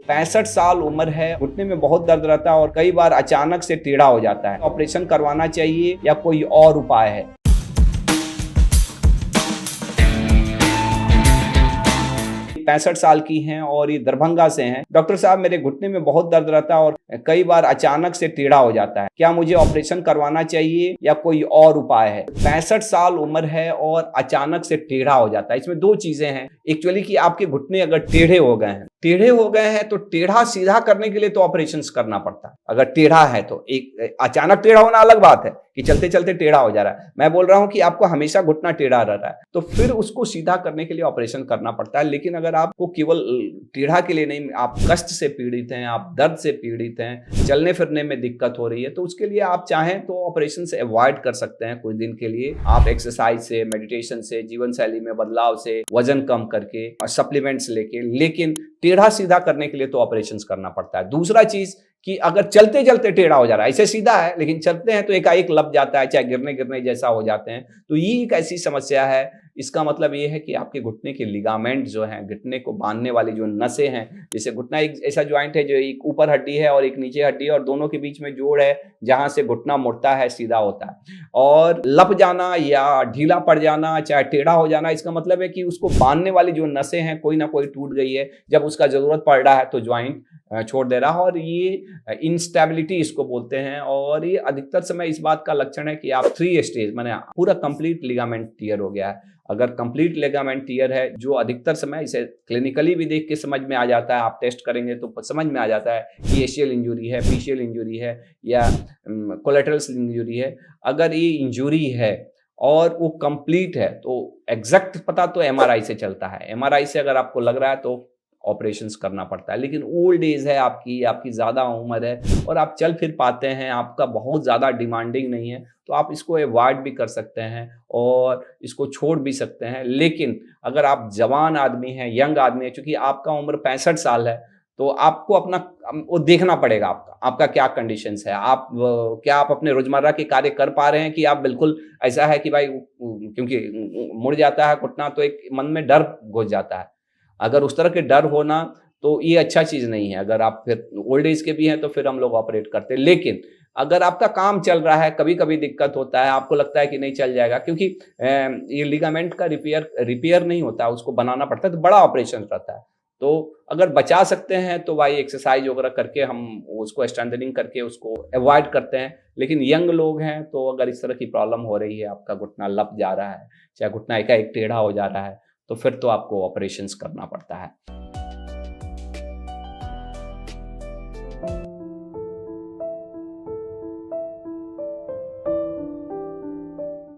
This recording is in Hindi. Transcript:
65 साल उम्र है, घुटने में बहुत दर्द रहता है और कई बार अचानक से टेढ़ा हो जाता है। ऑपरेशन करवाना चाहिए या कोई और उपाय है? 65 साल की हैं और ये दरभंगा से हैं। डॉक्टर साहब, मेरे घुटने में बहुत दर्द रहता है और कई बार अचानक से टेढ़ा हो जाता है। क्या मुझे ऑपरेशन करवाना चाहिए या कोई और उपाय है? 65 साल उम्र है और अचानक से टेढ़ा हो जाता है। इसमें दो चीजें हैं। एक्चुअली कि आपके घुटने अगर टेढ़े हो गए हैं तो टेढ़ा सीधा करने के लिए तो ऑपरेशन करना पड़ता है। अगर टेढ़ा है तो एक अचानक टेढ़ा होना अलग बात है कि चलते चलते टेढ़ा हो जा रहा है। मैं बोल रहा हूं कि आपको हमेशा घुटना टेढ़ा रह रहा है तो फिर उसको सीधा करने के लिए ऑपरेशन करना पड़ता है। लेकिन अगर आपको केवल टेढ़ा के लिए नहीं, आप कष्ट से पीड़ित हैं, आप दर्द से पीड़ित हैं, चलने फिरने में दिक्कत हो रही है, तो उसके लिए आप चाहें तो ऑपरेशन से अवॉइड कर सकते हैं कुछ दिन के लिए। आप एक्सरसाइज से, मेडिटेशन से, जीवन शैली में बदलाव से, वजन कम करके, सप्लीमेंट्स लेके, लेकिन टेढ़ा सीधा करने के लिए तो ऑपरेशन करना पड़ता है। दूसरा चीज कि अगर चलते चलते टेढ़ा हो जा रहा है, ऐसे सीधा है लेकिन चलते हैं तो एकाएक लप जाता है, चाहे गिरने गिरने जैसा हो जाते हैं, तो ये एक ऐसी समस्या है। इसका मतलब ये है कि आपके घुटने के लिगामेंट जो हैं, घुटने को बांधने वाली जो नसें हैं, जैसे घुटना एक ऐसा ज्वाइंट है जो एक ऊपर हड्डी है और एक नीचे हड्डी है और दोनों के बीच में जोड़ है जहां से घुटना मुड़ता है, सीधा होता है। और लप जाना या ढीला पड़ जाना, चाहे टेढ़ा हो जाना, इसका मतलब है कि उसको बांधने वाली जो नसें हैं कोई ना कोई टूट गई है। जब उसका जरूरत पड़ रहा है तो ज्वाइंट छोड़ दे रहा है और ये इंस्टेबिलिटी इसको बोलते हैं। और ये अधिकतर समय इस बात का लक्षण है कि आप 3 स्टेज माने पूरा कंप्लीट लिगामेंट टियर हो गया है। अगर कंप्लीट लिगामेंट टियर है, जो अधिकतर समय इसे क्लिनिकली भी देख के समझ में आ जाता है, आप टेस्ट करेंगे तो समझ में आ जाता है कि एशियल इंजुरी है, पीशियल इंजुरी है या कोलेटरल इंजुरी है। अगर ये इंजुरी है और वो कंप्लीट है तो एग्जैक्ट पता तो एमआरआई से चलता है। एमआरआई से अगर आपको लग रहा है तो ऑपरेशंस करना पड़ता है। लेकिन ओल्ड एज है, आपकी ज़्यादा उम्र है और आप चल फिर पाते हैं, आपका बहुत ज़्यादा डिमांडिंग नहीं है, तो आप इसको अवॉइड भी कर सकते हैं और इसको छोड़ भी सकते हैं। लेकिन अगर आप जवान आदमी हैं, यंग आदमी है, चूंकि आपका उम्र 65 साल है, तो आपको अपना वो देखना पड़ेगा आपका क्या कंडीशंस है। क्या आप अपने रोजमर्रा के कार्य कर पा रहे हैं कि आप बिल्कुल ऐसा है कि भाई क्योंकि मुड़ जाता है घुटना तो एक मन में डर घुस जाता है। अगर उस तरह के डर होना तो ये अच्छा चीज नहीं है। अगर आप फिर ओल्ड एज के भी हैं तो फिर हम लोग ऑपरेट करते हैं। लेकिन अगर आपका काम चल रहा है, कभी कभी दिक्कत होता है, आपको लगता है कि नहीं चल जाएगा, क्योंकि ये लिगामेंट का रिपेयर नहीं होता, उसको बनाना पड़ता है, तो बड़ा ऑपरेशन रहता है। तो अगर बचा सकते हैं तो भाई एक्सरसाइज वगैरह करके हम उसको स्ट्रेंथनिंग करके उसको अवॉइड करते हैं। लेकिन यंग लोग हैं तो अगर इस तरह की प्रॉब्लम हो रही है, आपका घुटना लप जा रहा है, चाहे घुटना एकाएक टेढ़ा हो जा रहा है, तो फिर तो आपको ऑपरेशंस करना पड़ता है।